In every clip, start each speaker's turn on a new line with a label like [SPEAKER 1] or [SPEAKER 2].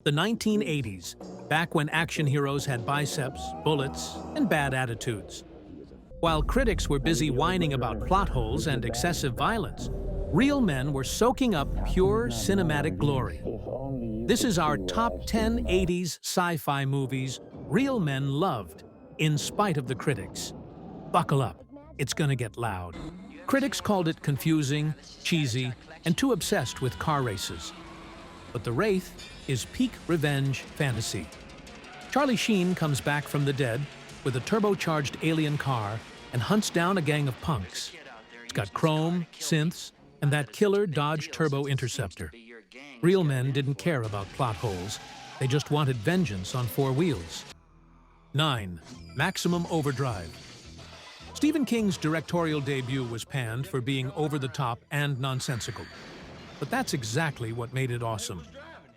[SPEAKER 1] The 1980s, back when action heroes had biceps, bullets, and bad attitudes. While critics were busy whining about plot holes and excessive violence, real men were soaking up pure cinematic glory. This is our top 10 80s sci-fi movies real men loved, in spite of the critics. Buckle up, it's gonna get loud. Critics called it confusing, cheesy, and too obsessed with car races. But the Wraith is peak revenge fantasy. Charlie Sheen comes back from the dead with a turbocharged alien car and hunts down a gang of punks. It's got chrome, synths, and that killer Dodge Turbo Interceptor. Real men didn't care about plot holes. They just wanted vengeance on four wheels. 9. Maximum Overdrive. Stephen King's directorial debut was panned for being over-the-top and nonsensical. But that's exactly what made it awesome.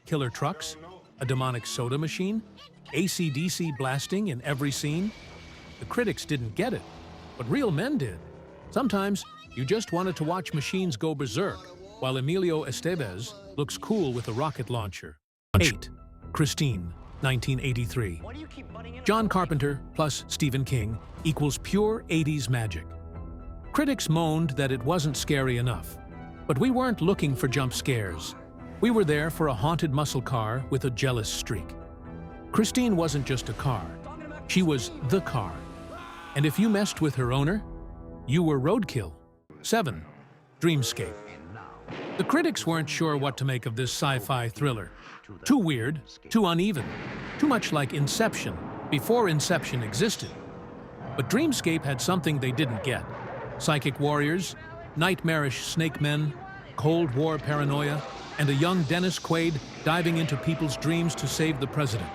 [SPEAKER 1] Killer trucks, a demonic soda machine, AC/DC blasting in every scene. The critics didn't get it, but real men did. Sometimes you just wanted to watch machines go berserk, while Emilio Estevez looks cool with a rocket launcher. 8. Christine, 1983. John Carpenter plus Stephen King equals pure 80s magic. Critics moaned that it wasn't scary enough. But we weren't looking for jump scares. We were there for a haunted muscle car with a jealous streak. Christine wasn't just a car. She was the car. And if you messed with her owner, you were roadkill. 7. Dreamscape. The critics weren't sure what to make of this sci-fi thriller. Too weird, too uneven, too much like Inception, before Inception existed. But Dreamscape had something they didn't get. Psychic warriors, nightmarish snake men, Cold War paranoia, and a young Dennis Quaid diving into people's dreams to save the president.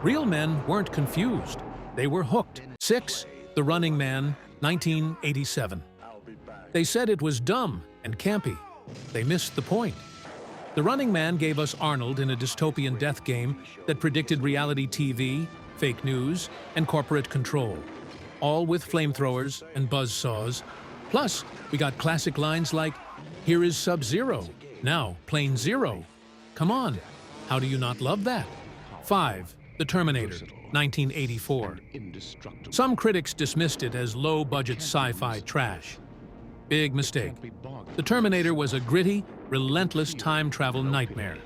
[SPEAKER 1] Real men weren't confused. They were hooked. 6. The Running Man, 1987. They said it was dumb and campy. They missed the point. The Running Man gave us Arnold in a dystopian death game that predicted reality TV, fake news, and corporate control, all with flamethrowers and buzzsaws. Plus, we got classic lines like, "Here is Sub-Zero, now Plane Zero." Come on, how do you not love that? 5. The Terminator, 1984. Some critics dismissed it as low-budget sci-fi trash. Big mistake. The Terminator was a gritty, relentless time travel nightmare.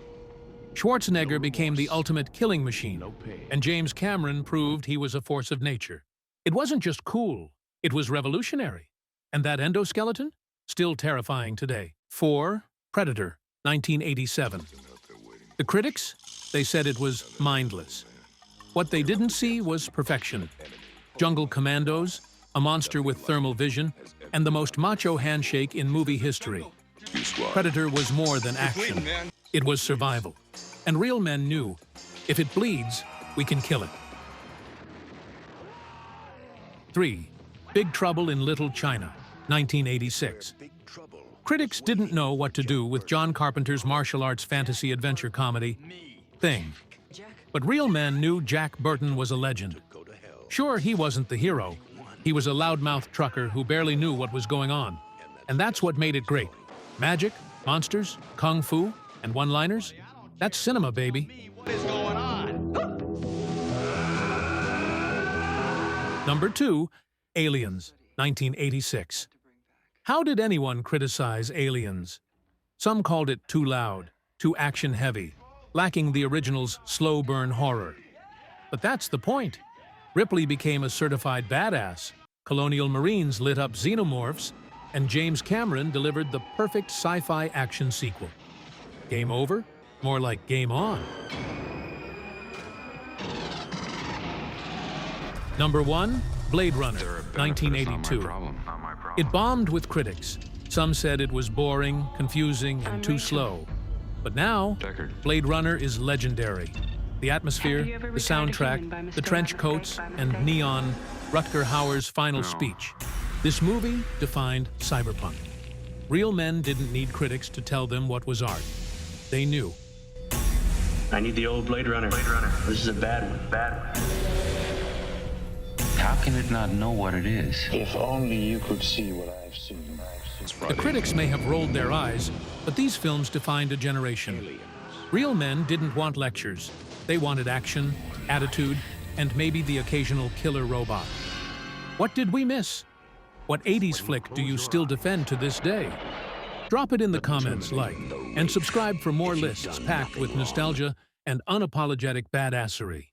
[SPEAKER 1] Schwarzenegger became the ultimate killing machine, and James Cameron proved he was a force of nature. It wasn't just cool, it was revolutionary. And that endoskeleton? Still terrifying today. 4. Predator, 1987. The critics? They said it was mindless. What they didn't see was perfection. Jungle commandos, a monster with thermal vision, and the most macho handshake in movie history. Predator was more than action. It was survival. And real men knew, if it bleeds, we can kill it. 3. Big Trouble in Little China, 1986. Critics didn't know what to do with John Carpenter's martial arts fantasy adventure comedy, Thing. But real men knew Jack Burton was a legend. Sure, he wasn't the hero. He was a loudmouth trucker who barely knew what was going on. And that's what made it great. Magic, monsters, kung fu, and one-liners. That's cinema, baby.
[SPEAKER 2] What is going on?
[SPEAKER 1] Number 2, Aliens, 1986. How did anyone criticize Aliens? Some called it too loud, too action-heavy, lacking the original's slow-burn horror. But that's the point. Ripley became a certified badass, Colonial Marines lit up xenomorphs, and James Cameron delivered the perfect sci-fi action sequel. Game over? More like game on. Number 1, Blade Runner, 1982. It bombed with critics. Some said it was boring, confusing, and too slow. But now, Blade Runner is legendary. The atmosphere, the soundtrack, the trench coats, and neon, Rutger Hauer's final speech. This movie defined cyberpunk. Real men didn't need critics to tell them what was art. They knew.
[SPEAKER 3] I need the old Blade Runner. This is a bad one.
[SPEAKER 4] How can it not know what it is?
[SPEAKER 5] If only you could see what I've seen.
[SPEAKER 1] The critics may have rolled their eyes, but these films defined a generation. Real men didn't want lectures. They wanted action, attitude, and maybe the occasional killer robot. What did we miss? What 80s flick do you still defend to this day? Drop it in the comments, like, and subscribe for more lists packed with nostalgia and unapologetic badassery.